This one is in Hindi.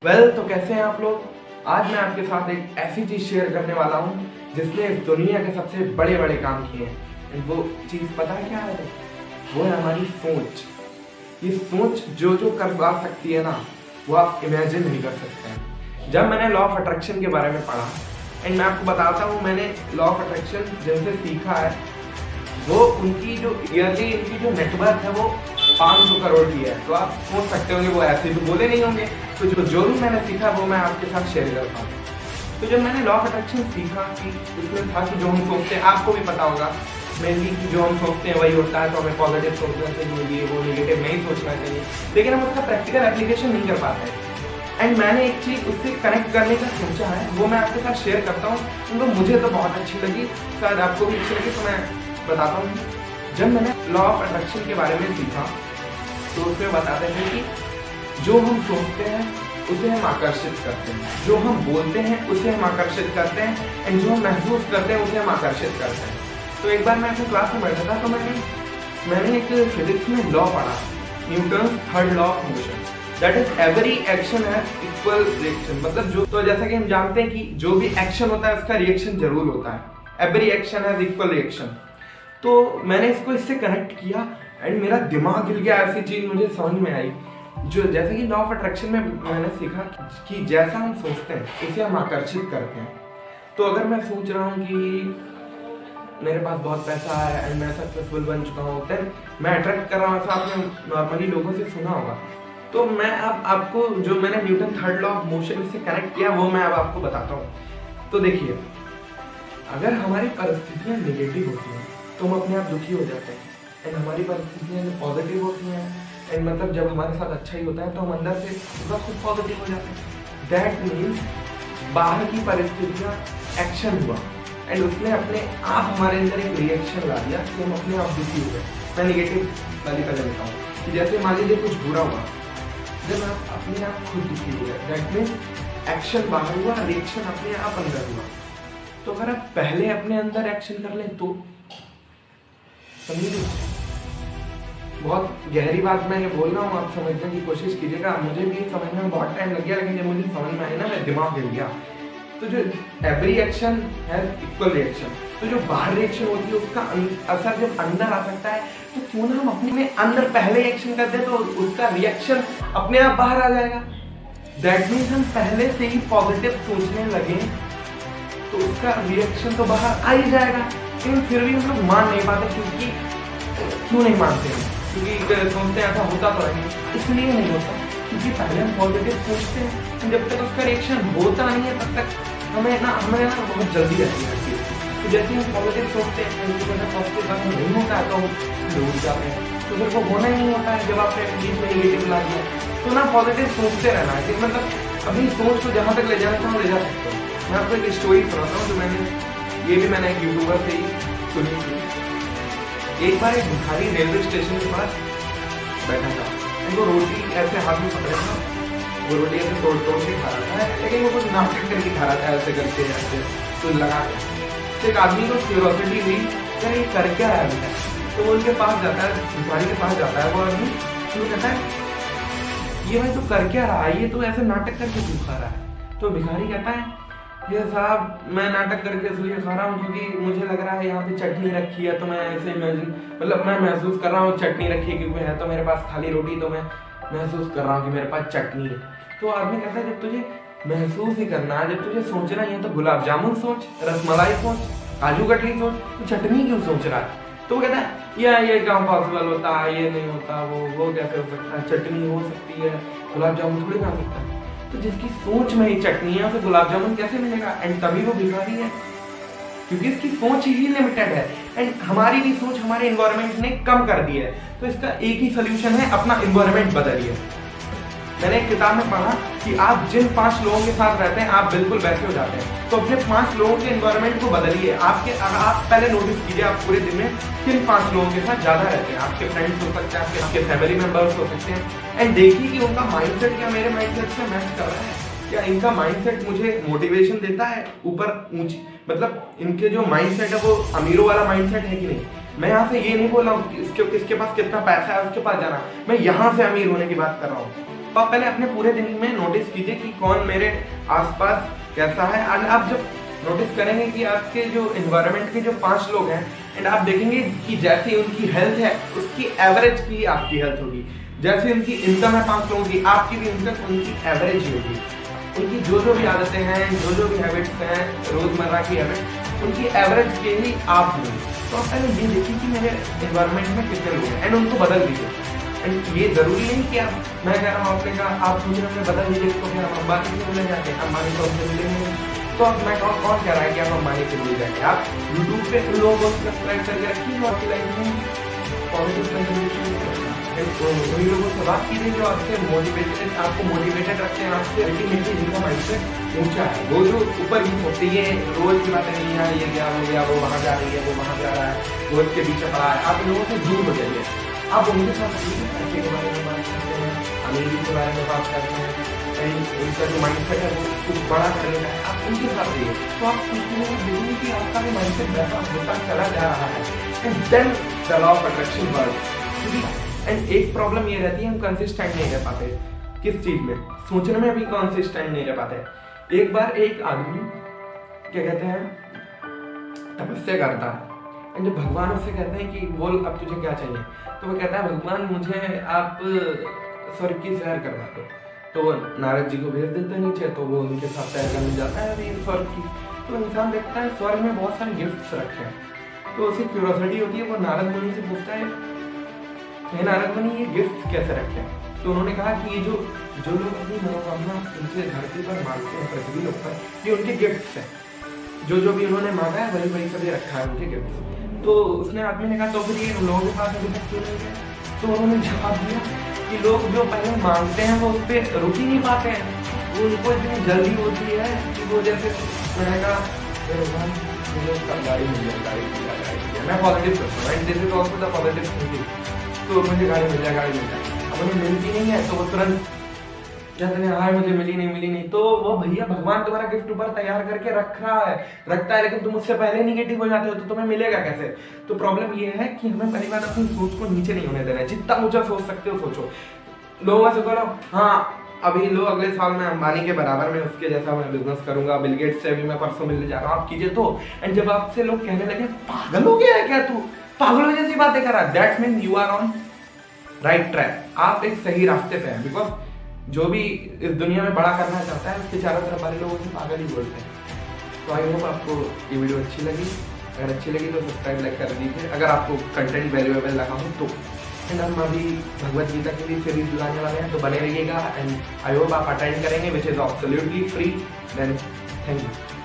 तो कैसे हैं आप लोग। आज मैं आपके साथ एक ऐसी चीज शेयर करने वाला हूँ जिसने इस दुनिया के सबसे बड़े बड़े काम किए हैं। एंड वो चीज पता है क्या है? वो है हमारी सोच। ये सोच जो जो करवा सकती है ना, वो आप इमेजिन नहीं कर सकते हैं। जब मैंने लॉ ऑफ अट्रैक्शन के बारे में पढ़ा, एंड मैं आपको बताता हूँ, मैंने लॉ ऑफ अट्रैक्शन जिनसे सीखा है, वो उनकी जो ईयरली इनकी जो नेटवर्क है वो 500 करोड़ की है। तो आप सोच सकते होंगे वो ऐसे तो बोले नहीं होंगे। तो जो भी मैंने सीखा वो मैं आपके साथ शेयर करता हूँ। तो जब मैंने लॉ ऑफ अट्रैक्शन सीखा कि उसमें था कि जो हम सोचते हैं, आपको भी पता होगा मेनली कि जो हम सोचते हैं वही होता है। तो हमें पॉजिटिव सोचना चाहिए, वो नेगेटिव नहीं सोचना चाहिए, लेकिन हम उसका प्रैक्टिकल एप्लीकेशन नहीं कर पाते। एंड मैंने एक चीज़ उससे कनेक्ट करने का सोचा है, वो मैं आपके साथ शेयर करता हूँ। क्योंकि मुझे तो बहुत अच्छी लगी, शायद आपको भी अच्छी लगी, तो मैं बताता हूँ। जब मैंने लॉ ऑफ अट्रैक्शन के बारे में सीखा तो उसमें बताते थे कि जो हम सोचते हैं उसे हम आकर्षित करते हैं, जो हम बोलते हैं उसे हम आकर्षित करते हैं, एंड जो हम महसूस करते हैं उसे हम आकर्षित करते हैं। तो एक बार मैं अपनी क्लास में बैठा था, तो मैंने एक फिजिक्स में लॉ पढ़ा, Newton's third law of motion, that is every action has equal reaction. मतलब जो, तो जैसा कि हम जानते हैं कि जो भी एक्शन होता है उसका रिएक्शन जरूर होता है। Every action has equal reaction. तो मैंने इसको इससे कनेक्ट किया एंड मेरा दिमाग हिल गया। ऐसी चीज मुझे समझ में आई, जो जैसे कि लॉ ऑफ अट्रैक्शन में मैंने सीखा कि जैसा हम सोचते हैं उसे हम आकर्षित करते हैं। तो अगर मैं सोच रहा हूँ कि मेरे पास बहुत पैसा है एंड मैं सक्सेसफुल बन चुका हूँ, देन मैं अट्रैक्ट कर रहा हूँ। ऐसा आपने नॉर्मली लोगों से सुना होगा। तो मैं अब आपको जो मैंने Newton third law of motion से कनेक्ट किया वो मैं अब आपको बताता हूँ। तो देखिए, अगर हमारी परिस्थितियाँ नेगेटिव होती हैं तो हम अपने आप दुखी हो जाते हैं, एंड हमारी परिस्थितियाँ पॉजिटिव होती हैं, एंड मतलब जब हमारे साथ अच्छा ही होता है तो हम अंदर से पूरा खुद पॉजिटिव हो जाते हैं। दैट मीन्स बाहर की परिस्थितियाँ एक्शन हुआ एंड उसने अपने आप हमारे अंदर एक रिएक्शन ला दिया कि हम अपने आप दुखी हो गए। मैं निगेटिव वाली का लेता हूँ कि जैसे मान लीजिए कुछ बुरा हुआ, जब आप अपने आप खुद दुखी हो गए, दैट मीन्स एक्शन बाहर हुआ, रिएक्शन अपने आप अंदर हुआ। तो अगर आप पहले अपने अंदर एक्शन कर लें तो समझिए, बहुत गहरी बात मैं ये बोल रहा हूँ, आप समझने की कोशिश कीजिएगा। मुझे भी समझने में बहुत टाइम लग गया, लेकिन जब मुझे समझ में आई ना, मेरा दिमाग हिल गया। तो जो एवरी एक्शन है इक्वल रिएक्शन, तो जो बाहर रिएक्शन होती है उसका असर जब अंदर आ सकता है, तो क्यों ना हम अपने अंदर पहले एक्शन कर दे तो उसका रिएक्शन अपने आप बाहर आ जाएगा। दैट मीन्स हम पहले से ही पॉजिटिव सोचने लगे तो उसका रिएक्शन तो बाहर आ ही जाएगा। लेकिन फिर भी हम लोग मान नहीं पाते। क्यों नहीं मानते हैं? क्योंकि सोचते हैं ऐसा होता तो नहीं, इसलिए नहीं होता क्योंकि पहले हम पॉजिटिव सोचते हैं, जब तक उसका रिएक्शन होता नहीं है तब तक हमें ना बहुत जल्दी रहती है चीज़। तो जैसे हम पॉजिटिव सोचते हैं, पॉजिटिव काम नहीं होता है तो हम डूब जाते हैं। तो फिर वो होना ही नहीं होता है जब आपने बीच में नेगेटिव ला दिया। तो ना पॉजिटिव सोचते रहना है कि मतलब अपनी सोच को जहाँ तक ले जाना चाहो ले जा सकते हो। मैं आपको एक स्टोरी सुनाता हूँ जो मैंने एक यूट्यूबर से ही सुनी थी। एक बार एक भिखारी रेलवे स्टेशन के पास बैठा था, उनको रोटी ऐसे हाथ में पकड़ा था, वो रोटी ऐसे तोड़ तोड़ के खा रहा था, लेकिन वो कुछ नाटक करके खा रहा था, ऐसे करके ऐसे तो लगा के। तो एक आदमी को क्यूरोसिटी हुई, क्या ये कर क्या रहा है? तो वो उनके पास जाता है, भिखारी के पास जाता है वो आदमी, तो वो कहता है ये भाई तो कर क्या रहा है, ये तो ऐसे नाटक करके क्यों खा रहा है? तो भिखारी कहता है ये साहब मैं नाटक करके इसलिए खा रहा हूँ क्योंकि मुझे लग रहा है यहाँ पे चटनी रखी है, तो मैं ऐसे मतलब मैं महसूस कर रहा हूँ चटनी रखी है, क्योंकि है तो मेरे पास खाली रोटी, तो मैं महसूस कर रहा हूँ कि मेरे पास चटनी है। तो आदमी कहता है जब तुझे महसूस ही करना है, जब तुझे सोचना ही है तो गुलाब जामुन सोच, रसमलाई सोच, काजू कतली सोच, तो चटनी क्यों सोच रहा है? तो वो कहता है ये क्या पॉसिबल होता है, ये नहीं होता, वो कैसे हो सकता है, चटनी हो सकती है, गुलाब जामुन थोड़ी खा सकता है। तो जिसकी सोच में ही चटनी है उसे गुलाब जामुन कैसे मिलेगा? एंड तभी वो भिखारी है, क्योंकि इसकी सोच ही लिमिटेड है। एंड हमारी भी सोच हमारे एनवायरनमेंट ने कम कर दी है। तो इसका एक ही सोल्यूशन है, अपना एनवायरनमेंट बदलिए। मैंने एक किताब में पढ़ा कि आप जिन 5 लोगों के साथ रहते हैं आप बिल्कुल वैसे हो जाते हैं। तो अपने 5 लोगों के एनवायरनमेंट को बदलिए। आप पहले नोटिस कीजिए आप पूरे दिन में किन 5 लोगों के साथ ज्यादा रहते हैं। आपके फ्रेंड्स हो सकते हैं, आपके फैमिली मेंबर्स हो सकते हैं, एंड देखिए कि उनका माइंडसेट क्या मेरे माइंडसेट से मैच कर रहा है, क्या इनका माइंडसेट मुझे मोटिवेशन देता है ऊपर ऊंची, मतलब इनके जो माइंडसेट है वो अमीरों वाला माइंडसेट है कि नहीं। मैं यहाँ से ये नहीं बोल रहा हूँ किसके पास कितना पैसा है उसके पास जाना, मैं यहाँ से अमीर होने की बात कर रहा हूँ। तो आप पहले अपने पूरे दिन में नोटिस कीजिए कि कौन मेरे आसपास कैसा है। एंड आप जब नोटिस करेंगे कि आपके जो एनवायरनमेंट के जो 5 लोग हैं, एंड आप देखेंगे कि जैसी उनकी हेल्थ है उसकी एवरेज की आपकी हेल्थ होगी, जैसी उनकी इनकम है 5 लोगों की, आपकी भी इनकम उनकी एवरेज ही होगी। उनकी जो भी आदतें हैं, जो भी हैबिट्स हैं, रोजमर्रा की हैबिट्स, उनकी एवरेज के ही आप होंगे। तो आप पहले ये देखिए कि मेरे एनवायरनमेंट में कितने लोग हैं एंड उनको बदल दीजिए। एंड ये जरूरी नहीं कि आप, मैं कह रहा हूँ आपने कहा आप सोच रहे हैं बदल दीजिए तो फिर हम अंबानी से मिलने जाते हैं, अंबानी तो हमसे मिलेंगे। तो अब मैं कौन कह रहा है कि आप अंबानी से मिल जाएंगे? आप यूट्यूब पे उन लोगों को सब्सक्राइब करके रखिए जो आपकी लाइफ में पॉजिटिव कंट्रीब्यूशन, उन्हीं लोगों से बात कीजिए जो आपसे मोटिवेटेड, आपको मोटिवेटेड रखते हैं, आपसे अल्टीमेटली जिनका माइंडसेट ऊंचा है, वो जो ऊपर ही सोचते ये रोज की बातें नहीं है, ये क्या हो गया, वो वहाँ जा रही है, वो वहाँ जा रहा है, वो इसके पीछे पड़ा है। आप इन लोगों से दूर हो जाइए। आप उनके साथ पैसे के बारे में बात करते हैं, अमीरी के बारे में बात करते हैं, उनका जो माइंडसेट है वो कुछ बड़ा कर लेना है, आप उनके साथ रहिए। तो आप कुछ दिनों में देखेंगे कि आपका भी माइंडसेट वैसा होता चला जा रहा है। And then the law of attraction works. And एक प्रॉब्लम ये रहती है, हम कंसिस्टेंट नहीं रह पाते। किस चीज में? सोचने में भी कंसिस्टेंट नहीं रह पाते। एक बार एक आदमी क्या कहते हैं, तपस्या करता है, एंड जब भगवान उससे कहते हैं कि बोल अब तुझे क्या चाहिए, तो वो कहता है भगवान मुझे आप स्वर्ग की सैर करवा दो। तो वो नारद जी को भेज देते हैं नीचे, तो वो उनके साथ सैर करने जाता है अभी स्वर्ग की। तो इंसान देखता है स्वर्ग में बहुत सारे गिफ्ट्स रखे हैं, तो उसे क्यूरियोसिटी होती है, वो नारद मुनि से पूछता है हे नारद मुनि ये गिफ्ट्स कैसे रखे हैं? तो उन्होंने कहा कि ये जो लोग अपनी मनोकामना उनसे धरती पर मांगते हैं, पृथ्वी लोक पर, ये उनके गिफ्ट्स हैं। जो भी उन्होंने मांगा है वही सभी रखा है उनके गिफ्ट्स। तो उसने आदमी ने कहा तो फिर ये लोगों के पास अभी तक क्यों नहीं गया? तो उन्होंने जवाब दिया कि लोग जो पहले मांगते हैं वो उस पर रुक ही नहीं पाते हैं, वो उनको इतनी जल्दी होती है कि वो जैसे मैंने कहा गाड़ी मिल जाए, गाड़ी मिल जाए, मैं पॉजिटिव सोचता हूँ, this is also the positive thinking. तो मुझे गाड़ी मिल जाए, अब उन्हें मिलती नहीं है तो वो तुरंत कहते हैं हाँ मुझे मिली नहीं। तो वो भैया भगवान तुम्हारा गिफ्ट ऊपर तैयार करके रखता है, लेकिन तुम उससे पहले निगेटिव हो जाते हो, तो तुम्हें मिलेगा कैसे? तो प्रॉब्लम ये है कि हमें पहली बार अपनी सोच को नीचे नहीं होने देना है। जितना ऊंचा सोच सकते हो सोचो। लोगों से करो हाँ अभी लो अगले साल मैं अंबानी के बराबर में उसके जैसा मैं बिजनेस करूंगा, बिल गेट्स से भी मैं परसों मिलने जा रहा हूँ, आप कीजिए तो। एंड जब आपसे लोग कहने लगे पागल हो गया है क्या तू, पागलों जैसी बातें कर रहा है, that's mean you are on right track. आप एक सही रास्ते पे हैं। बिकॉज जो भी इस दुनिया में बड़ा करना चाहता है उसके चारों तरफ वाले लोग उसे पागल ही बोलते हैं। तो आई होप आपको ये वीडियो अच्छी लगी। अगर अच्छी लगी तो सब्सक्राइब लाइक कर दीजिए अगर आपको कंटेंट वैल्यूएबल लगा हो तो। एंड हम अभी भगवत गीता की भी सीरीज लाने वाले हैं, तो बने रहिएगा। एंड आई होप आप अटेंड करेंगे which is absolutely free. Then thank you.